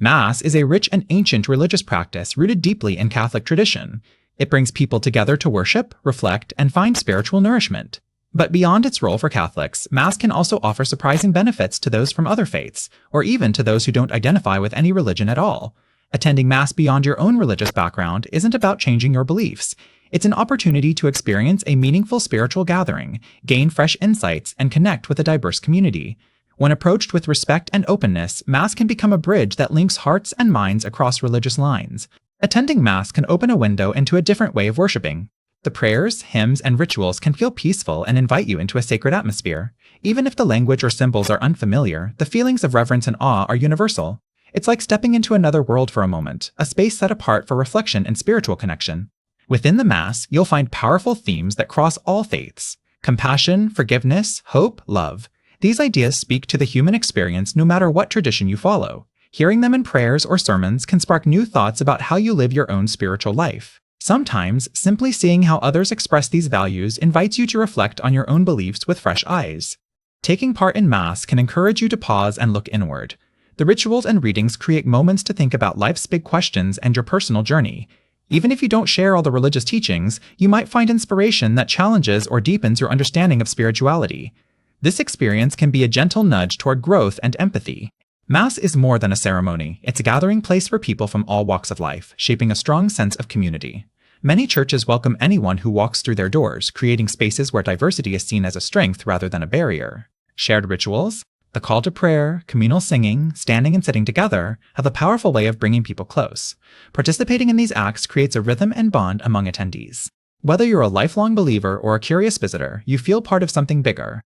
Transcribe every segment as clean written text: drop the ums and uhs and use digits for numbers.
Mass is a rich and ancient religious practice rooted deeply in Catholic tradition. It brings people together to worship, reflect, and find spiritual nourishment. But beyond its role for Catholics, Mass can also offer surprising benefits to those from other faiths, or even to those who don't identify with any religion at all. Attending Mass beyond your own religious background isn't about changing your beliefs. It's an opportunity to experience a meaningful spiritual gathering, gain fresh insights, and connect with a diverse community. When approached with respect and openness, Mass can become a bridge that links hearts and minds across religious lines. Attending Mass can open a window into a different way of worshiping. The prayers, hymns, and rituals can feel peaceful and invite you into a sacred atmosphere. Even if the language or symbols are unfamiliar, the feelings of reverence and awe are universal. It's like stepping into another world for a moment, a space set apart for reflection and spiritual connection. Within the Mass, you'll find powerful themes that cross all faiths: compassion, forgiveness, hope, love. These ideas speak to the human experience no matter what tradition you follow. Hearing them in prayers or sermons can spark new thoughts about how you live your own spiritual life. Sometimes, simply seeing how others express these values invites you to reflect on your own beliefs with fresh eyes. Taking part in Mass can encourage you to pause and look inward. The rituals and readings create moments to think about life's big questions and your personal journey. Even if you don't share all the religious teachings, you might find inspiration that challenges or deepens your understanding of spirituality. This experience can be a gentle nudge toward growth and empathy. Mass is more than a ceremony. It's a gathering place for people from all walks of life, shaping a strong sense of community. Many churches welcome anyone who walks through their doors, creating spaces where diversity is seen as a strength rather than a barrier. Shared rituals, the call to prayer, communal singing, standing and sitting together, have a powerful way of bringing people close. Participating in these acts creates a rhythm and bond among attendees. Whether you're a lifelong believer or a curious visitor, you feel part of something bigger.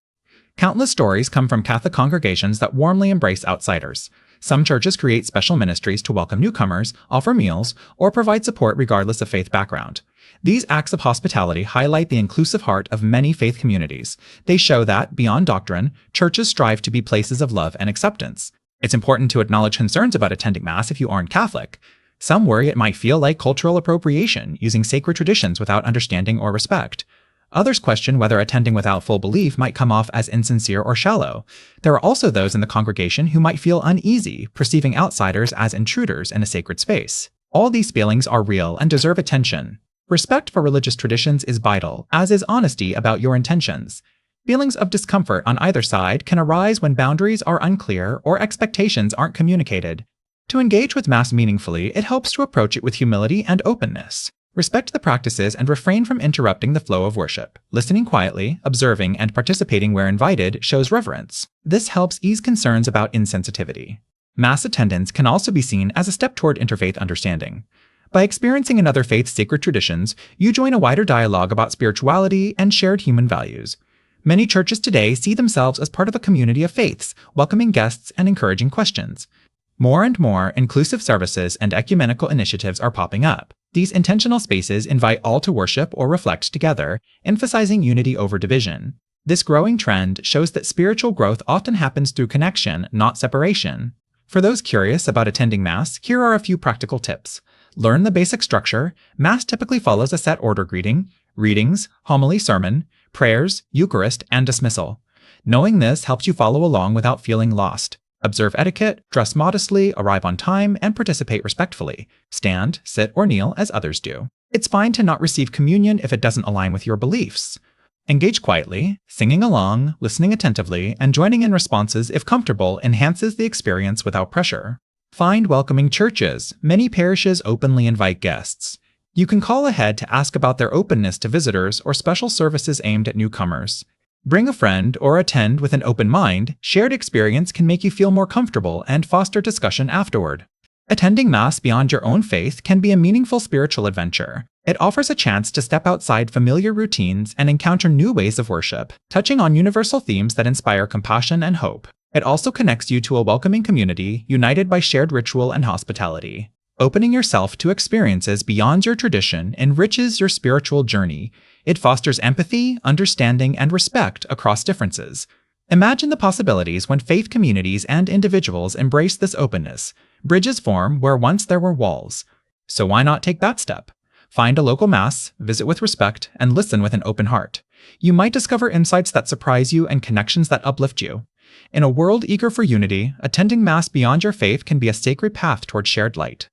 Countless stories come from Catholic congregations that warmly embrace outsiders. Some churches create special ministries to welcome newcomers, offer meals, or provide support regardless of faith background. These acts of hospitality highlight the inclusive heart of many faith communities. They show that, beyond doctrine, churches strive to be places of love and acceptance. It's important to acknowledge concerns about attending Mass if you aren't Catholic. Some worry it might feel like cultural appropriation, using sacred traditions without understanding or respect. Others question whether attending without full belief might come off as insincere or shallow. There are also those in the congregation who might feel uneasy, perceiving outsiders as intruders in a sacred space. All these feelings are real and deserve attention. Respect for religious traditions is vital, as is honesty about your intentions. Feelings of discomfort on either side can arise when boundaries are unclear or expectations aren't communicated. To engage with Mass meaningfully, it helps to approach it with humility and openness. Respect the practices and refrain from interrupting the flow of worship. Listening quietly, observing, and participating where invited shows reverence. This helps ease concerns about insensitivity. Mass attendance can also be seen as a step toward interfaith understanding. By experiencing another faith's sacred traditions, you join a wider dialogue about spirituality and shared human values. Many churches today see themselves as part of a community of faiths, welcoming guests and encouraging questions. More and more inclusive services and ecumenical initiatives are popping up. These intentional spaces invite all to worship or reflect together, emphasizing unity over division. This growing trend shows that spiritual growth often happens through connection, not separation. For those curious about attending Mass, here are a few practical tips. Learn the basic structure. Mass typically follows a set order: greeting, readings, homily, sermon, prayers, Eucharist, and dismissal. Knowing this helps you follow along without feeling lost. Observe etiquette, dress modestly, arrive on time, and participate respectfully. Stand, sit, or kneel as others do. It's fine to not receive communion if it doesn't align with your beliefs. Engage quietly, singing along, listening attentively, and joining in responses if comfortable enhances the experience without pressure. Find welcoming churches. Many parishes openly invite guests. You can call ahead to ask about their openness to visitors or special services aimed at newcomers. Bring a friend or attend with an open mind. Shared experience can make you feel more comfortable and foster discussion afterward. Attending Mass beyond your own faith can be a meaningful spiritual adventure. It offers a chance to step outside familiar routines and encounter new ways of worship, touching on universal themes that inspire compassion and hope. It also connects you to a welcoming community, united by shared ritual and hospitality. Opening yourself to experiences beyond your tradition enriches your spiritual journey. It fosters empathy, understanding, and respect across differences. Imagine the possibilities when faith communities and individuals embrace this openness. Bridges form where once there were walls. So why not take that step? Find a local Mass, visit with respect, and listen with an open heart. You might discover insights that surprise you and connections that uplift you. In a world eager for unity, attending Mass beyond your faith can be a sacred path toward shared light.